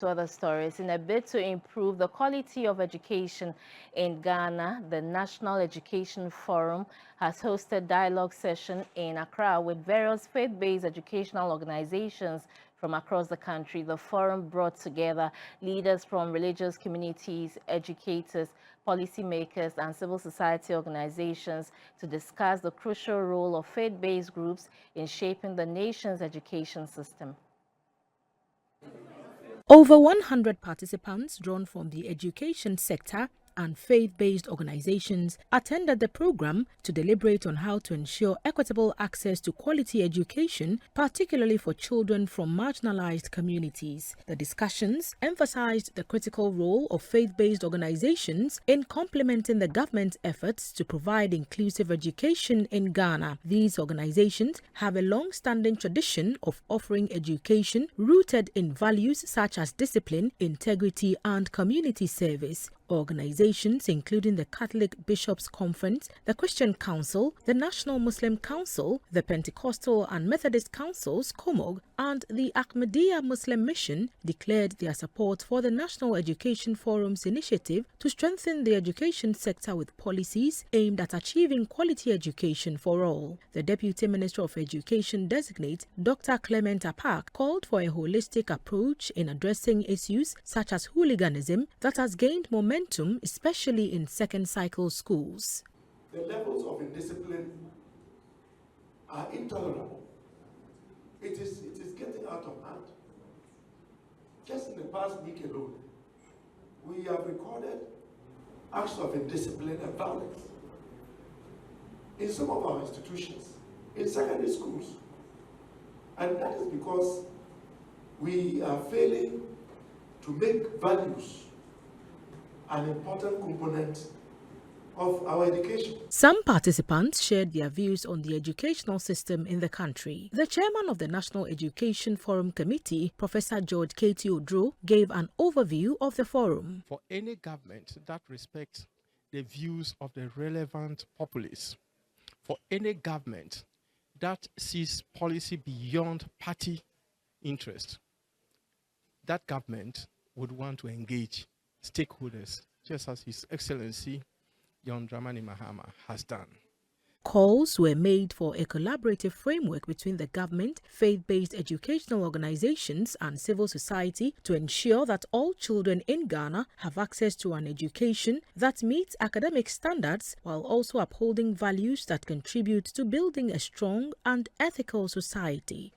To other stories, in a bid to improve the quality of education in Ghana, the National Education Forum has hosted dialogue session in Accra with various faith-based educational organizations from across the country. The forum brought together leaders from religious communities, educators, policymakers, and civil society organizations to discuss the crucial role of faith-based groups in shaping the nation's education system. Over 100 participants drawn from the education sector and faith-based organizations attended the program to deliberate on how to ensure equitable access to quality education, particularly for children from marginalized communities. The discussions emphasized the critical role of faith-based organizations in complementing the government's efforts to provide inclusive education in Ghana. These organizations have a long-standing tradition of offering education rooted in values such as discipline, integrity, and community service. Organizations including the Catholic Bishops' Conference, the Christian Council, the National Muslim Council, the Pentecostal and Methodist Councils, COMOG, and the Ahmadiyya Muslim Mission declared their support for the National Education Forum's initiative to strengthen the education sector with policies aimed at achieving quality education for all. The Deputy Minister of Education designate, Dr. Clement Apak, called for a holistic approach in addressing issues such as hooliganism that has gained momentum, especially in second cycle schools. The levels of indiscipline are intolerable. It is getting out of hand. Just in the past week alone, we have recorded acts of indiscipline and violence in some of our institutions, in secondary schools. And that is because we are failing to make values an important component of our education. Some participants shared their views on the educational system in the country. The chairman of the National Education Forum Committee, Professor George K.T. Odro, gave an overview of the forum. For any government that respects the views of the relevant populace, for any government that sees policy beyond party interest, that government would want to engage stakeholders, just as His Excellency John Dramani Mahama has done. Calls were made for a collaborative framework between the government, faith-based educational organizations, and civil society to ensure that all children in Ghana have access to an education that meets academic standards while also upholding values that contribute to building a strong and ethical society.